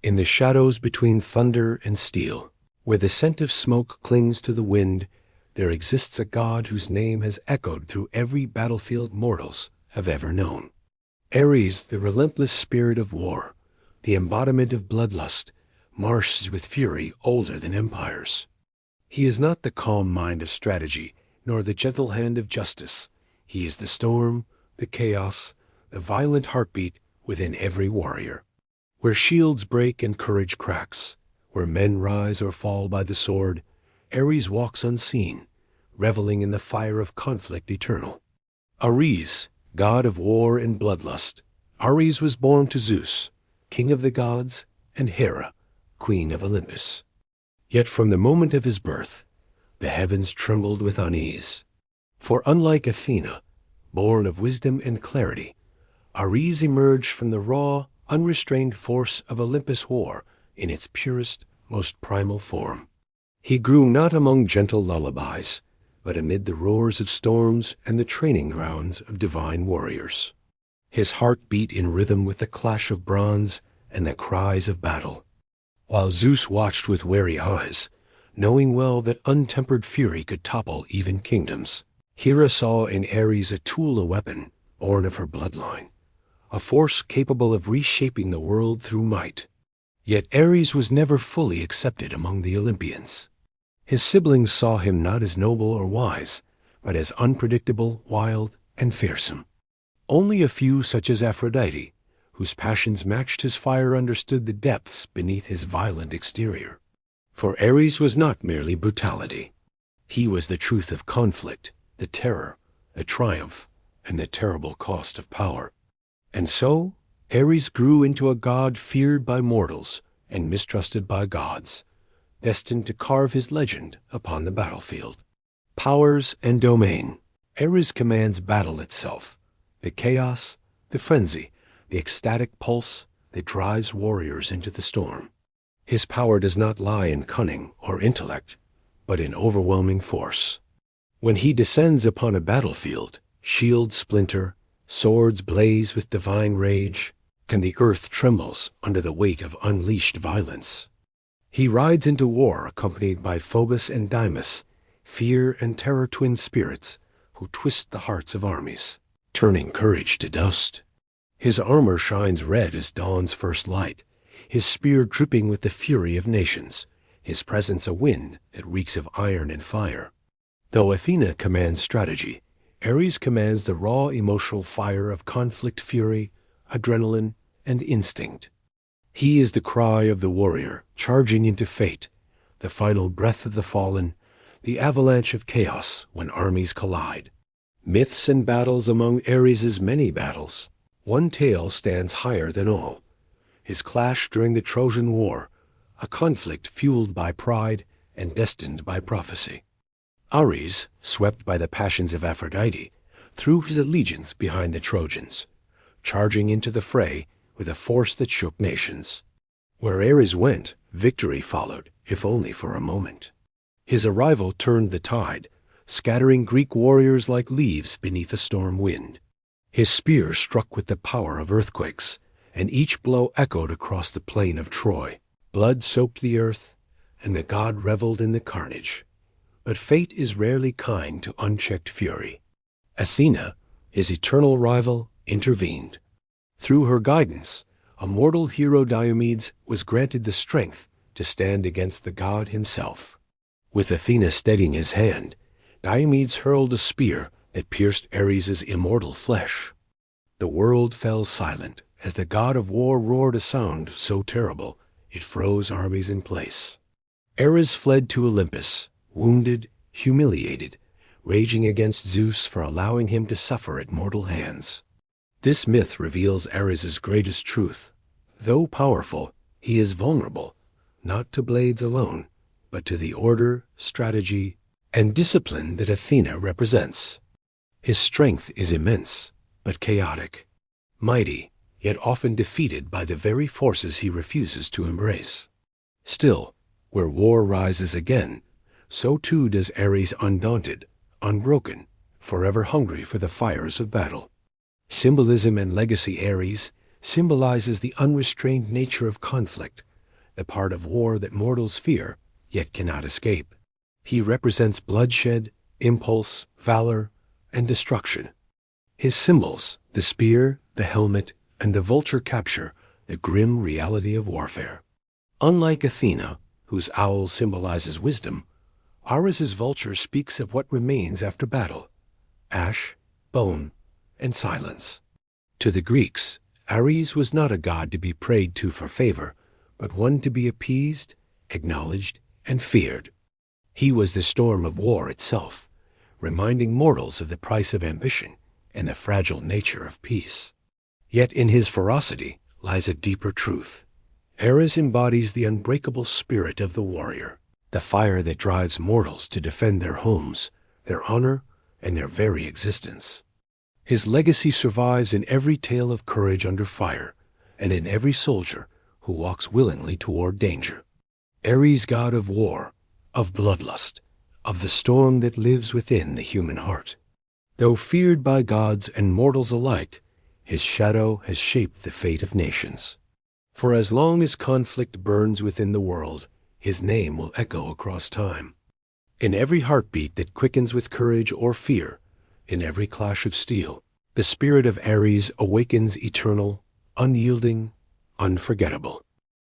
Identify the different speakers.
Speaker 1: In the shadows between thunder and steel, where the scent of smoke clings to the wind, there exists a god whose name has echoed through every battlefield mortals have ever known. Ares, the relentless spirit of war, the embodiment of bloodlust, marshes with fury older than empires. He is not the calm mind of strategy, nor the gentle hand of justice. He is the storm, the chaos, the violent heartbeat within every warrior. Where shields break and courage cracks, where men rise or fall by the sword, Ares walks unseen, reveling in the fire of conflict eternal. Ares, god of war and bloodlust. Ares was born to Zeus, king of the gods, and Hera, queen of Olympus. Yet from the moment of his birth, the heavens trembled with unease. For unlike Athena, born of wisdom and clarity, Ares emerged from the raw, unrestrained force of Olympus war in its purest, most primal form. He grew not among gentle lullabies, but amid the roars of storms and the training grounds of divine warriors. His heart beat in rhythm with the clash of bronze and the cries of battle. While Zeus watched with wary eyes, knowing well that untempered fury could topple even kingdoms, Hera saw in Ares a tool, a weapon, born of her bloodline, a force capable of reshaping the world through might. Yet Ares was never fully accepted among the Olympians. His siblings saw him not as noble or wise, but as unpredictable, wild, and fearsome. Only a few, such as Aphrodite, whose passions matched his fire, understood the depths beneath his violent exterior. For Ares was not merely brutality. He was the truth of conflict, the terror, the triumph, and the terrible cost of power. And so, Ares grew into a god feared by mortals and mistrusted by gods, destined to carve his legend upon the battlefield. Powers and domain. Ares commands battle itself, the chaos, the frenzy, the ecstatic pulse that drives warriors into the storm. His power does not lie in cunning or intellect, but in overwhelming force. When he descends upon a battlefield, shields splinter, swords blaze with divine rage, and the earth trembles under the weight of unleashed violence. He rides into war accompanied by Phobos and Deimos, fear and terror twin spirits who twist the hearts of armies, turning courage to dust. His armor shines red as dawn's first light, his spear dripping with the fury of nations, his presence a wind that reeks of iron and fire. Though Athena commands strategy, Ares commands the raw emotional fire of conflict fury, adrenaline, and instinct. He is the cry of the warrior charging into fate, the final breath of the fallen, the avalanche of chaos when armies collide. Myths and battles among Ares's many battles. One tale stands higher than all. His clash during the Trojan War, a conflict fueled by pride and destined by prophecy. Ares, swept by the passions of Aphrodite, threw his allegiance behind the Trojans, charging into the fray with a force that shook nations. Where Ares went, victory followed, if only for a moment. His arrival turned the tide, scattering Greek warriors like leaves beneath a storm wind. His spear struck with the power of earthquakes, and each blow echoed across the plain of Troy. Blood soaked the earth, and the god reveled in the carnage. But fate is rarely kind to unchecked fury. Athena, his eternal rival, intervened. Through her guidance, a mortal hero Diomedes was granted the strength to stand against the god himself. With Athena steadying his hand, Diomedes hurled a spear that pierced Ares's immortal flesh. The world fell silent as the god of war roared a sound so terrible it froze armies in place. Ares fled to Olympus, wounded, humiliated, raging against Zeus for allowing him to suffer at mortal hands. This myth reveals Ares's greatest truth. Though powerful, he is vulnerable, not to blades alone, but to the order, strategy, and discipline that Athena represents. His strength is immense, but chaotic, mighty, yet often defeated by the very forces he refuses to embrace. Still, where war rises again, so too does Ares, undaunted, unbroken, forever hungry for the fires of battle. Symbolism and legacy. Ares symbolizes the unrestrained nature of conflict, the part of war that mortals fear, yet cannot escape. He represents bloodshed, impulse, valor, and destruction. His symbols, the spear, the helmet, and the vulture, capture the grim reality of warfare. Unlike Athena, whose owl symbolizes wisdom, Ares's vulture speaks of what remains after battle: ash, bone, and silence. To the Greeks, Ares was not a god to be prayed to for favor, but one to be appeased, acknowledged, and feared. He was the storm of war itself, reminding mortals of the price of ambition and the fragile nature of peace. Yet in his ferocity lies a deeper truth. Ares embodies the unbreakable spirit of the warrior, the fire that drives mortals to defend their homes, their honor, and their very existence. His legacy survives in every tale of courage under fire, and in every soldier who walks willingly toward danger. Ares, god of war, of bloodlust, of the storm that lives within the human heart. Though feared by gods and mortals alike, his shadow has shaped the fate of nations. For as long as conflict burns within the world, his name will echo across time. In every heartbeat that quickens with courage or fear, in every clash of steel, the spirit of Ares awakens eternal, unyielding, unforgettable.